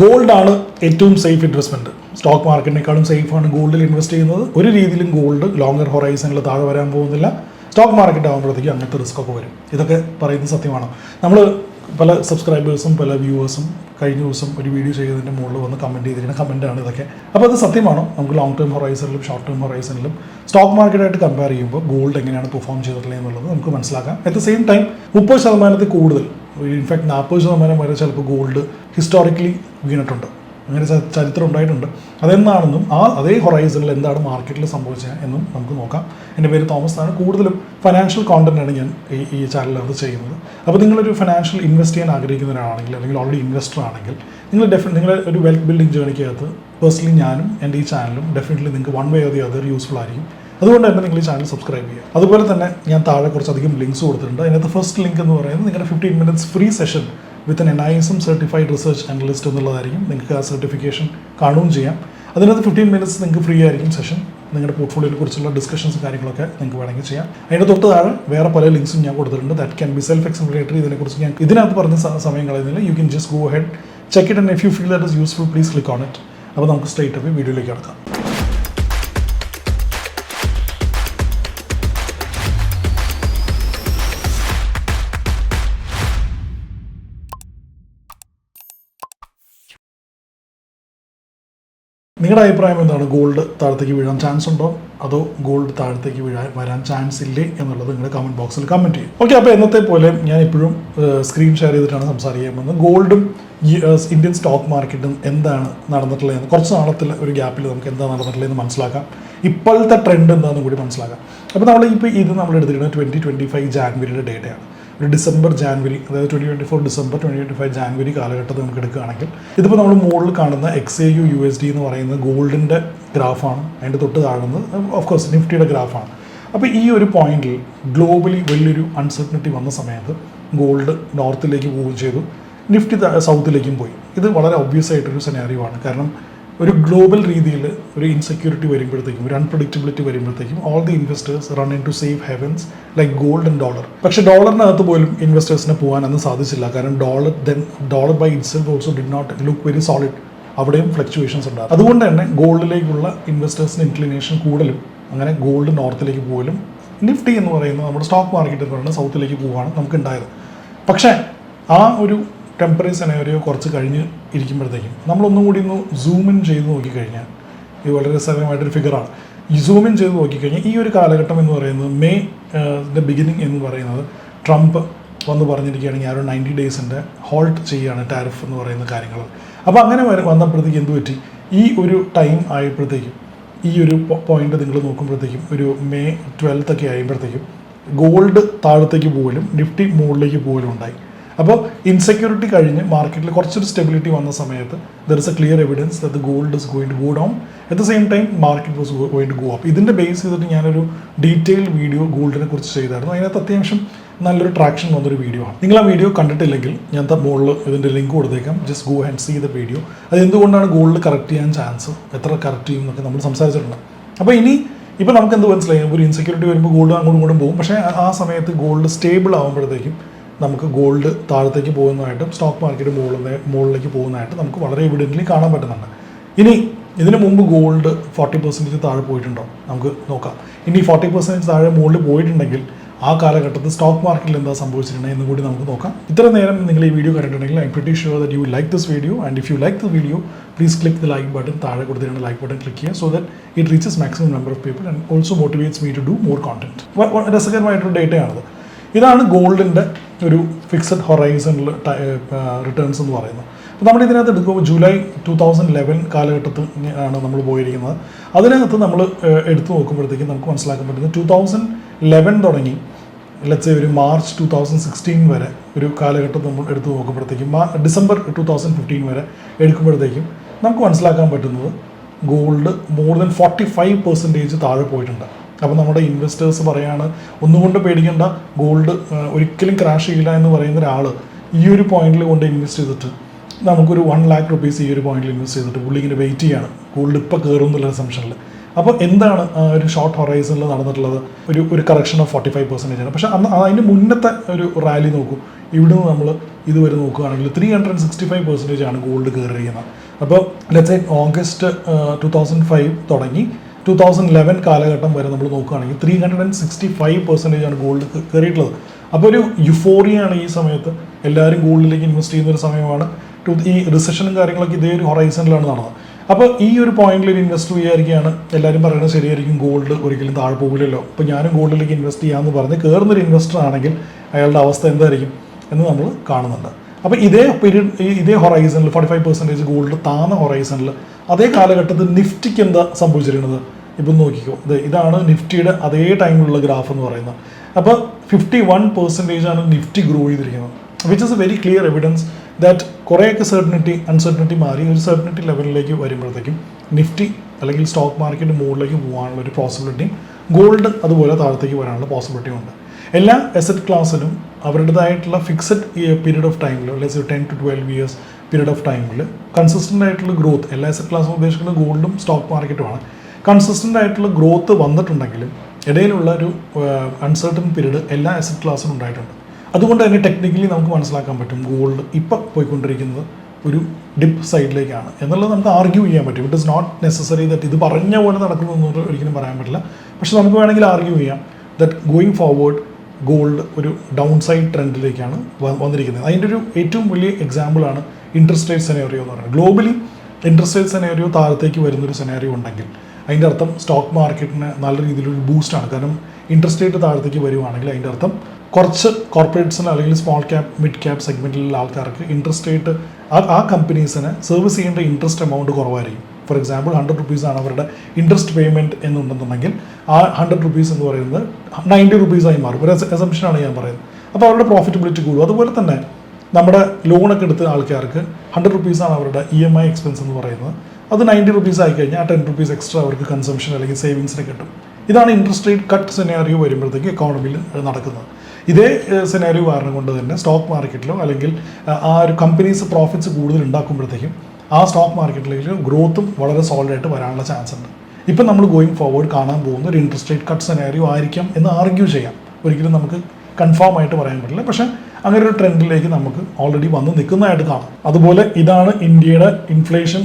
ഗോൾഡാണ് ഏറ്റവും safe investment. Stock മാർക്കറ്റിനേക്കാളും സേഫാണ് ഗോൾഡിൽ invest ചെയ്യുന്നത്. ഒരു രീതിയിലും ഗോൾഡ് ലോങ്ങർ ഹൊറൈസണിൽ താഴെ വരാൻ പോകുന്നില്ല. സ്റ്റോക്ക് മാർക്കറ്റ് ആകുമ്പോഴത്തേക്കും അങ്ങനത്തെ റിസ്ക് ഒക്കെ വരും. ഇതൊക്കെ പറയുന്നത് സത്യമാണ്. നമ്മൾ പല സബ്സ്ക്രൈബേഴ്സും പല വ്യൂവേഴ്സും കഴിഞ്ഞ ദിവസം ഒരു വീഡിയോ ചെയ്തതിൻ്റെ മുകളിൽ വന്ന് കമൻറ്റ് ചെയ്തിരിക്കുന്ന കമൻറ്റാണ് ഇതൊക്കെ. അപ്പോൾ അത് സത്യമാണോ? നമുക്ക് ലോങ് ടേം ഹൊറൈസണിലും ഷോർട്ട് ടേം ഹൊറൈസണിലും സ്റ്റോക്ക് മാർക്കറ്റായിട്ട് കമ്പയർ ചെയ്യുമ്പോൾ ഗോൾഡ് എങ്ങനെയാണ് പെർഫോം ചെയ്തിട്ടുള്ളത് എന്നുള്ളത് നമുക്ക് മനസ്സിലാക്കാം. അറ്റ് ദ സെയിം ടൈം 30% കൂടുതൽ, ഇൻഫാക്ട് 40% വരെ ചിലപ്പോൾ ഗോൾഡ് ഹിസ്റ്റോറിക്കലി വീണിട്ടുണ്ട്. അങ്ങനെ ചരിത്രം ഉണ്ടായിട്ടുണ്ട്. അതെന്താണെന്നും അതേ ഹൊറൈസണിൽ എന്താണ് മാർക്കറ്റിൽ സംഭവിച്ചത് എന്നും നമുക്ക് നോക്കാം. എൻ്റെ പേര് തോമസ് ആണ്. കൂടുതലും ഫൈനാൻഷ്യൽ കോണ്ടന്റാണ് ഞാൻ ഈ ചാനലിനകത്ത് ചെയ്യുന്നത്. അപ്പോൾ നിങ്ങളൊരു ഫൈനാൻഷ്യൽ ഇൻവെസ്റ്റ് ചെയ്യാൻ ആഗ്രഹിക്കുന്നവരാണെങ്കിൽ അല്ലെങ്കിൽ ഓൾറെഡി ഇൻവെസ്റ്റർ ആണെങ്കിൽ നിങ്ങളുടെ ഒരു വെൽത്ത് ബിൽഡിംഗ് ജേണിക്കകത്ത് പേഴ്സണലി ഞാനും എൻ്റെ ഈ ചാനലും ഡെഫിനറ്റ്ലി നിങ്ങൾക്ക് one way or the other useful ആയിരിക്കും. അതുകൊണ്ട് തന്നെ നിങ്ങൾ ഈ ചാനൽ സബ്സ്ക്രൈബ് ചെയ്യുക. അതുപോലെ തന്നെ ഞാൻ താഴെ കുറച്ചധികം ലിങ്ക്സ് കൊടുത്തിട്ടുണ്ട്. അതിനകത്ത് ഫസ്റ്റ് ലിങ്ക് എന്ന് പറയുന്നത് നിങ്ങളുടെ 15 minutes free session with NISM certified research analyst എന്നുള്ളതായിരിക്കും. നിങ്ങൾക്ക് ആ സർട്ടിഫിക്കേഷൻ കാണുകയും ചെയ്യാം. അതിനകത്ത് 15 minutes നിങ്ങൾക്ക് ഫ്രീ ആയിരിക്കും സെഷൻ. നിങ്ങളുടെ പോർട്ട്ഫോളിയോയെ കുറിച്ചുള്ള ഡിസ്കഷൻസ് കാര്യങ്ങളൊക്കെ നിങ്ങൾക്ക് വേണമെങ്കിൽ ചെയ്യാം. അതിൻ്റെ തൊട്ട് താഴെ വേറെ പല ലിങ്ക്സും ഞാൻ കൊടുത്തിട്ടുണ്ട്. That can be self explanatory. ഇതിനെക്കുറിച്ച് ഞാൻ ഇതിനകത്ത് പറഞ്ഞ സമയം കളയുന്നില്ല. You can just go head check it and if you feel that is useful please click on it. അപ്പോൾ നമുക്ക് സ്ട്രേറ്റ് അവേ വീഡിയോയിലേക്ക് കിടക്കാം. നിങ്ങളുടെ അഭിപ്രായം എന്താണ്? ഗോൾഡ് താഴത്തേക്ക് വീഴാൻ ചാൻസ് ഉണ്ടോ, അതോ ഗോൾഡ് താഴത്തേക്ക് വരാൻ ചാൻസ് ഇല്ലേ എന്നുള്ളത് നിങ്ങളുടെ കമൻറ്റ് ബോക്സിൽ കമൻറ്റ് ചെയ്യും. ഓക്കെ, അപ്പോൾ എന്നത്തെ പോലെ ഞാൻ ഇപ്പോഴും സ്ക്രീൻ ഷെയർ ചെയ്തിട്ടാണ് സംസാരിക്കാൻ പോകുന്നത്. ഗോൾഡും ഇന്ത്യൻ സ്റ്റോക്ക് മാർക്കറ്റും എന്താണ് നടന്നിട്ടുള്ളതെന്ന് കുറച്ച് നാളത്തിൽ ഒരു ഗ്യാപ്പിൽ നമുക്ക് എന്താണ് നടന്നിട്ടുള്ളതെന്ന് മനസ്സിലാക്കാം. ഇപ്പോഴത്തെ ട്രെൻഡ് എന്താണെന്ന് കൂടി മനസ്സിലാക്കാം. അപ്പോൾ നമ്മൾ എടുത്തിരിക്കുന്നത് 2025 ജാനുവരിയുടെ ഡേറ്റയാണ്. ഒരു ഡിസംബർ ജാനുവരി, അതായത് 2024 ഡിസംബർ 2025 ജാനുവരി കാലഘട്ടത്തിൽ നമുക്ക് എടുക്കുകയാണെങ്കിൽ ഇതിപ്പോൾ നമ്മൾ മുകളിൽ കാണുന്ന XAU USD എന്ന് പറയുന്നത് ഗോൾഡിൻ്റെ ഗ്രാഫാണ്. അതിൻ്റെ തൊട്ട് താഴുന്നത് ഓഫ് കോഴ്സ് നിഫ്റ്റിയുടെ ഗ്രാഫാണ്. അപ്പോൾ ഈ ഒരു പോയിന്റിൽ ഗ്ലോബലി വലിയൊരു അൺസർട്ടനിറ്റി വന്ന സമയത്ത് ഗോൾഡ് നോർത്തിലേക്ക് പോവുകയും ചെയ്തു, നിഫ്റ്റി സൗത്തിലേക്കും പോയി. ഇത് വളരെ ഒബ്വിയസ് ആയിട്ടൊരു സെനാരിയോ ആണ്. കാരണം ഒരു ഗ്ലോബൽ രീതിയിൽ ഒരു ഇൻസെക്യൂരിറ്റി വരുമ്പോഴത്തേക്കും, ഒരു അൺപ്രഡിക്റ്റബിലിറ്റി വരുമ്പോഴത്തേക്കും all the investors run into safe havens like gold and dollar. പക്ഷേ ഡോളറിനകത്ത് പോലും ഇൻവെസ്റ്റേഴ്സിന് പോകാനൊന്നും സാധിച്ചില്ല. കാരണം dollar by itself also did not look very solid. അവിടെയും ഫ്ലക്ച്വേഷൻസ് ഉണ്ടാകും. അതുകൊണ്ട് തന്നെ ഗോൾഡിലേക്കുള്ള ഇൻവെസ്റ്റേഴ്സിന് ഇൻക്ലിനേഷൻ കൂടുതലും. അങ്ങനെ ഗോൾഡ് നോർത്തിലേക്ക് പോകലും നിഫ്റ്റി എന്ന് പറയുന്നത് നമ്മുടെ സ്റ്റോക്ക് മാർക്കറ്റ് എന്ന് പറയുന്നത് സൗത്തിലേക്ക് പോവുകയാണ് നമുക്ക് ഉണ്ടായത്. പക്ഷേ ആ ഒരു ടെമ്പററി സെനേറിയോ കുറച്ച് കഴിഞ്ഞ് ഇരിക്കുമ്പോഴത്തേക്കും നമ്മളൊന്നും കൂടി ഒന്ന് സൂം ഇൻ ചെയ്ത് നോക്കിക്കഴിഞ്ഞാൽ ഇത് വളരെ രസകരമായിട്ടൊരു ഫിഗറാണ്. ഈ സൂം ഇൻ ചെയ്ത് നോക്കിക്കഴിഞ്ഞാൽ ഈ ഒരു കാലഘട്ടം എന്ന് പറയുന്നത് മെയ് ബിഗിനിങ് എന്ന് പറയുന്നത് ട്രംപ് വന്ന് പറഞ്ഞിരിക്കുകയാണെങ്കിൽ ആ ഒരു 90 days ഹോൾട്ട് ചെയ്യുകയാണ് ടാരിഫ് എന്ന് പറയുന്ന കാര്യങ്ങൾ. അപ്പോൾ അങ്ങനെ വന്നപ്പോഴത്തേക്കും എന്ത് പറ്റി? ഈ ഒരു ടൈം ആയപ്പോഴത്തേക്കും ഈ ഒരു പോയിന്റ് നിങ്ങൾ നോക്കുമ്പോഴത്തേക്കും ഒരു മെയ് 12th ആയപ്പോഴത്തേക്കും ഗോൾഡ് താഴത്തേക്ക് പോകലും നിഫ്റ്റി മുകളിലേക്ക് പോകലും ഉണ്ടായി. അപ്പോൾ ഇൻസെക്യൂരിറ്റി കഴിഞ്ഞ് മാർക്കറ്റിൽ കുറച്ചൊരു സ്റ്റെബിലിറ്റി വന്ന സമയത്ത് there is a clear evidence that the gold is going to go down. At the same time market was going to go up. ഇതിൻ്റെ ബേസ് ചെയ്തിട്ട് ഞാനൊരു ഡീറ്റെയിൽ വീഡിയോ ഗോൾഡിനെ കുറിച്ച് ചെയ്തായിരുന്നു. അതിനകത്ത് അത്യാവശ്യം നല്ലൊരു ട്രാക്ഷൻ വന്നൊരു വീഡിയോ ആണ്. നിങ്ങൾ ആ വീഡിയോ കണ്ടിട്ടില്ലെങ്കിൽ ഞാൻ മുകളിൽ ഇതിൻ്റെ ലിങ്ക് കൊടുത്തേക്കാം. Just go and see the video. അത് എന്തുകൊണ്ടാണ് ഗോൾഡ് കറക്റ്റ് ചെയ്യാൻ ചാൻസ്, എത്ര കറക്റ്റ് ചെയ്യും എന്നൊക്കെ നമ്മൾ സംസാരിച്ചിട്ടുണ്ട്. അപ്പോൾ ഇപ്പോൾ നമുക്ക് എന്ത് മനസ്സിലായി? ഒരു ഇൻസെക്യൂരിറ്റി വരുമ്പോൾ ഗോൾഡ് അങ്ങോട്ടും ഇങ്ങോട്ടും പോകും. പക്ഷേ ആ സമയത്ത് ഗോൾഡ് സ്റ്റേബിൾ ആകുമ്പോഴത്തേക്കും നമുക്ക് ഗോൾഡ് താഴത്തേക്ക് പോകുന്നതായിട്ടും സ്റ്റോക്ക് മാർക്കറ്റ് മുകളിലേക്ക് പോകുന്നതായിട്ട് നമുക്ക് വളരെ എവിഡൻ്റ്ലി കാണാൻ പറ്റുന്നുണ്ട്. ഇതിനു മുമ്പ് ഗോൾഡ് 40% താഴെ പോയിട്ടുണ്ടോ നമുക്ക് നോക്കാം. ഇനി 40% താഴെ മുകളിൽ പോയിട്ടുണ്ടെങ്കിൽ ആ കാലഘട്ടത്തിൽ സ്റ്റോക്ക് മാർക്കറ്റിൽ എന്താ സംഭവിച്ചിട്ടുണ്ടെങ്കിൽ എന്നും കൂടി നമുക്ക് നോക്കാം. ഇത്ര നേരം നിങ്ങൾ ഈ വീഡിയോ കണ്ടിട്ടുണ്ടെങ്കിൽ I'm pretty sure that you will like this video. And if you like the video please click the like button. താഴെ കൊടുത്തിട്ടുണ്ട് ലൈക്ക് ബട്ടൺ ക്ലിക്ക് ചെയ്യുക. So that it reaches maximum number of people and also motivates me to do more content. രസകരമായിട്ടൊരു ഡേറ്റയാണത്. ഇതാണ് ഗോൾഡിൻ്റെ ഒരു fixed ഹൊറൈസണിൽ returns എന്ന് പറയുന്നത്. അപ്പോൾ നമ്മൾ ഇതിനകത്ത് എടുക്കുമ്പോൾ ജൂലൈ 2011 കാലഘട്ടത്തിൽ ആണ് നമ്മൾ പോയിരിക്കുന്നത്. അതിനകത്ത് നമ്മൾ എടുത്തു നോക്കുമ്പോഴത്തേക്കും നമുക്ക് മനസ്സിലാക്കാൻ പറ്റുന്നത് 2011 തുടങ്ങി ലെറ്റ്സ് സേ ഒരു മാർച്ച് 2016 വരെ ഒരു കാലഘട്ടം നമ്മൾ എടുത്തു നോക്കുമ്പോഴത്തേക്കും ഡിസംബർ 2015 വരെ എടുക്കുമ്പോഴത്തേക്കും നമുക്ക് മനസ്സിലാക്കാൻ പറ്റുന്നത് ഗോൾഡ് മോർ ദാൻ 45% താഴെ പോയിട്ടുണ്ട്. അപ്പോൾ നമ്മുടെ ഇൻവെസ്റ്റേഴ്സ് പറയാണ് ഒന്നുകൊണ്ട് പേടിക്കേണ്ട, ഗോൾഡ് ഒരിക്കലും ക്രാഷ് ചെയ്യില്ല എന്ന് പറയുന്ന ഒരാൾ ഈ ഒരു പോയിന്റിൽ കൊണ്ട് ഇൻവെസ്റ്റ് ചെയ്തിട്ട് നമുക്കൊരു 1 lakh rupees ഈ ഒരു പോയിന്റിൽ ഇൻവെസ്റ്റ് ചെയ്തിട്ട് പുള്ളി ഇങ്ങനെ വെയിറ്റ് ചെയ്യാണ് ഗോൾഡ് ഇപ്പോൾ കയറും എന്നുള്ള അസംഷനിൽ. അപ്പോൾ എന്താണ് ഒരു ഷോർട്ട് ഹൊറൈസണിൽ നടന്നിട്ടുള്ളത്? ഒരു കറക്ഷൻ ഓഫ് 45% ആണ്. പക്ഷേ അതിന് മുന്നത്തെ ഒരു റാലി നോക്കൂ. ഇവിടുന്ന് നമ്മൾ ഇതുവരെ നോക്കുകയാണെങ്കിൽ 365% ആണ് ഗോൾഡ് കയറിയിരിക്കുന്നത്. അപ്പോൾ ലെറ്റ്സ് സേ ഓഗസ്റ്റ് 2005 തുടങ്ങി 2011 കാലഘട്ടം വരെ നമ്മൾ നോക്കുകയാണെങ്കിൽ 365% ആണ് ഗോൾഡ് കയറിയിട്ടുള്ളത്. അപ്പോൾ ഒരു യുഫോറിയാണ് ഈ സമയത്ത്. എല്ലാവരും ഗോൾഡിലേക്ക് ഇൻവെസ്റ്റ് ചെയ്യുന്ന ഒരു സമയമാണ്. ഈ റിസഷനും കാര്യങ്ങളൊക്കെ ഇതേ ഒരു ഹൊറൈസണിലാണ് നടന്നത്. അപ്പോൾ ഈ ഒരു പോയിന്റിൽ ഒരു ഇൻവെസ്റ്റ് ചെയ്യുകയാണ്. എല്ലാവരും പറയുന്നത് ശരിയായിരിക്കും, ഗോൾഡ് ഒരിക്കലും താഴെ പോകില്ലല്ലോ, അപ്പോൾ ഞാനും ഗോൾഡിലേക്ക് ഇൻവെസ്റ്റ് ചെയ്യാമെന്ന് പറഞ്ഞ് കയറുന്നൊരു ഇൻവെസ്റ്റർ ആണെങ്കിൽ അയാളുടെ അവസ്ഥ എന്തായിരിക്കും എന്ന് നമ്മൾ കാണുന്നുണ്ട്. അപ്പോൾ ഇതേ ഹൊറൈസണിൽ 45% ഗോൾഡ് താന്ന ഹൊറൈസണിൽ അതേ കാലഘട്ടത്തിൽ നിഫ്റ്റിക്ക് എന്താ സംഭവിച്ചിരിക്കുന്നത്? ഇപ്പം നോക്കിക്കോ, ഇതാണ് നിഫ്റ്റിയുടെ അതേ ടൈമിലുള്ള ഗ്രാഫ് എന്ന് പറയുന്നത്. അപ്പോൾ 51% ആണ് നിഫ്റ്റി ഗ്രോ ചെയ്തിരിക്കുന്നത്, which is A very clear evidence that കുറേയൊക്കെ അൺസർട്ടനിറ്റി മാറി ഒരു സർട്ടനിറ്റി ലെവലിലേക്ക് വരുമ്പോഴത്തേക്കും നിഫ്റ്റി അല്ലെങ്കിൽ സ്റ്റോക്ക് മാർക്കറ്റ് മുകളിലേക്ക് പോകാനുള്ള ഒരു പോസിബിലിറ്റിയും ഗോൾഡ് അതുപോലെ താഴത്തേക്ക് വരാനുള്ള പോസിബിലിറ്റിയും ഉണ്ട്. എല്ലാ അസറ്റ് ക്ലാസ്സിനും അവരുടേതായിട്ടുള്ള ഫിക്സഡ് പീരീഡ് ഓഫ് ടൈമിൽ, അല്ലെങ്കിൽ 10 to 12 years പീരീഡ് ഓഫ് ടൈമിൽ കൺസിസ്റ്റൻ്റ് ആയിട്ടുള്ള ഗ്രോത്ത്, എല്ലാ അസറ്റ് ക്ലാസ്സും ഉദ്ദേശിക്കുന്നത് ഗോൾഡും സ്റ്റോക്ക് മാർക്കറ്റുമാണ്. കൺസിസ്റ്റൻ്റ് ആയിട്ടുള്ള ഗ്രോത്ത് വന്നിട്ടുണ്ടെങ്കിലും ഇടയിലുള്ള ഒരു അൺസർട്ടൺ പീരീഡ് എല്ലാ അസറ്റ് ക്ലാസ്സിനും ഉണ്ടായിട്ടുണ്ട്. അതുകൊണ്ട് തന്നെ ടെക്നിക്കലി നമുക്ക് മനസ്സിലാക്കാൻ പറ്റും ഗോൾഡ് ഇപ്പം പോയിക്കൊണ്ടിരിക്കുന്നത് ഒരു ഡിപ്പ് സൈഡിലേക്കാണ് എന്നുള്ളത് നമുക്ക് ആർഗ്യൂ ചെയ്യാൻ പറ്റും. It is not necessary that ഇത് പറഞ്ഞ പോലെ നടക്കുന്നതെന്ന് ഒരിക്കലും പറയാൻ പറ്റില്ല. പക്ഷെ നമുക്ക് വേണമെങ്കിൽ ആർഗ്യൂ ചെയ്യാം ദറ്റ് ഗോയിങ് ഫോർവേഡ് ഗോൾഡ് ഒരു ഡൗൺ സൈഡ് ട്രെൻഡിലേക്കാണ് വന്നിരിക്കുന്നത്. അതിൻ്റെ ഒരു ഏറ്റവും വലിയ എക്സാമ്പിളാണ് ഇൻട്രസ്റ്റ് റേറ്റ് സെനാരിയോ എന്ന് പറയുന്നത്. ഗ്ലോബലി ഇൻട്രസ്റ്റ് റേറ്റ് സെനാരിയോ താഴത്തേക്ക് വരുന്നൊരു സെനാരിയോ ഉണ്ടെങ്കിൽ അതിൻ്റെ അർത്ഥം സ്റ്റോക്ക് മാർക്കറ്റിന് നല്ല രീതിയിലൊരു ബൂസ്റ്റാണ്. കാരണം ഇൻട്രസ്റ്റ് റേറ്റ് താഴത്തേക്ക് വരുവാണെങ്കിൽ അതിൻ്റെ അർത്ഥം കുറച്ച് കോർപ്പറേറ്റ്സിന് അല്ലെങ്കിൽ സ്മോൾ ക്യാപ് മിഡ് ക്യാപ് സെഗ്മെൻറ്റിലുള്ള ആൾക്കാർക്ക് ഇൻട്രസ്റ്റ് റേറ്റ് ആ കമ്പനീസിനെ സർവീസ് ചെയ്യേണ്ട ഇൻട്രസ്റ്റ് എമൗണ്ട് കുറവായിരിക്കും. ഫോർ എക്സാമ്പിൾ 100 rupees ആണ് അവരുടെ ഇൻട്രസ്റ്റ് പേയ്മെൻറ്റ് എന്നുണ്ടെന്നുണ്ടെങ്കിൽ ആ 100 rupees എന്ന് പറയുന്നത് 90 rupees ആയി മാറും. ഒരു അസംഷനാണ് ഞാൻ പറയുന്നത്. അപ്പോൾ അവരുടെ പ്രോഫിറ്റബിലിറ്റി കൂടും. അതുപോലെ തന്നെ നമ്മുടെ ലോണൊക്കെ എടുത്ത ആൾക്കാർക്ക് 100 rupees ആണ് അവരുടെ EMI എക്സ്പെൻസ് എന്ന് പറയുന്നത്. അത് 90 rupees ആയി കഴിഞ്ഞാൽ ആ 10 rupees എക്സ്ട്രാ അവർക്ക് കൺസംഷൻ അല്ലെങ്കിൽ സേവിങ്സിന് കിട്ടും. ഇതാണ് ഇൻട്രസ്റ്റ് റേറ്റ് കട്ട് സെനാരിയോ വരുമ്പോഴത്തേക്ക് എക്കോണമിയിൽ നടക്കുന്നത്. ഇതേ സെനാരിയോ കാരണം കൊണ്ട് തന്നെ സ്റ്റോക്ക് മാർക്കറ്റിലോ അല്ലെങ്കിൽ ആ ഒരു കമ്പനീസ് പ്രോഫിറ്റ്സ് കൂടുതൽ ഉണ്ടാക്കുമ്പോഴത്തേക്കും ആ സ്റ്റോക്ക് മാർക്കറ്റിലേക്ക് ഗ്രോത്തും വളരെ സോളിഡായിട്ട് വരാനുള്ള ചാൻസ് ഉണ്ട്. ഇപ്പം നമ്മൾ ഗോയിങ് ഫോർവേഡ് കാണാൻ പോകുന്ന ഒരു ഇൻട്രസ്റ്റ് റേറ്റ് കട്ട് സെനാരിയോ ആയിരിക്കാം എന്ന് ആർഗ്യൂ ചെയ്യാം. ഒരിക്കലും നമുക്ക് കൺഫേം ആയിട്ട് പറയാൻ പറ്റില്ല. പക്ഷേ അങ്ങനെ ഒരു ട്രെൻഡിലേക്ക് നമുക്ക് ഓൾറെഡി വന്ന് നിൽക്കുന്നതായിട്ട് കാണാം. അതുപോലെ ഇതാണ് ഇന്ത്യയുടെ ഇൻഫ്ലേഷൻ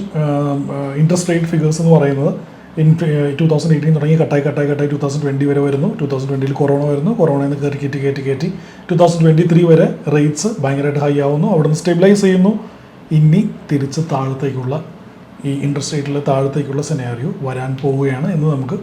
ഇൻട്രസ്റ്റ് റേറ്റ് ഫിഗേഴ്സ് എന്ന് പറയുന്നത്. 2018 തുടങ്ങി കട്ടായി 2020 വരെ വരുന്നു. 2020 കൊറോണ വരുന്നു. കൊറോണയിൽ നിന്ന് കയറ്റി 2023 വരെ റേറ്റ്സ് ഭയങ്കരമായിട്ട് ഹൈ ആവുന്നു. അവിടെ നിന്ന് സ്റ്റെബിലൈസ് ചെയ്യുന്നു. ഇനി തിരിച്ച് താഴത്തേക്കുള്ള ഈ ഇൻട്രസ്റ്റ് റേറ്റിൽ താഴത്തേക്കുള്ള സെനാരിയോ വരാൻ പോവുകയാണ് എന്ന് നമുക്ക്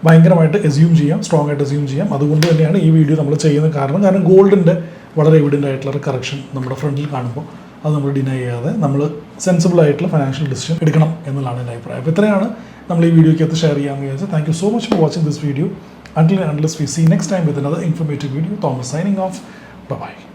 ഭയങ്കരമായിട്ട് എസ്യൂം ചെയ്യാം, സ്ട്രോങ് ആയിട്ട് എസ്യൂം ചെയ്യാം. അതുകൊണ്ട് തന്നെയാണ് ഈ വീഡിയോ നമ്മൾ ചെയ്യുന്ന കാരണം ഗോൾഡിൻ്റെ വളരെ എവിഡൻ്റ് ആയിട്ടുള്ള കറക്ഷൻ നമ്മുടെ ഫ്രണ്ടിൽ കാണുമ്പോൾ അത് നമ്മൾ ഡിനൈ ചെയ്യാതെ നമ്മൾ സെൻസിബിൾ ആയിട്ടുള്ള ഫൈനാൻഷ്യൽ ഡിസിഷൻ എടുക്കണം എന്നുള്ളതാണ് എൻ്റെ അഭിപ്രായം. അപ്പോൾ ഇത്രയാണ് നമ്മൾ ഈ വീഡിയോയ്ക്കകത്ത് ഷെയർ ചെയ്യാമെന്ന് വിചാരിച്ചത്. Thank you so much for watching this video. Until and unless we see next time with another informative video, Thomas signing off. Bye-bye.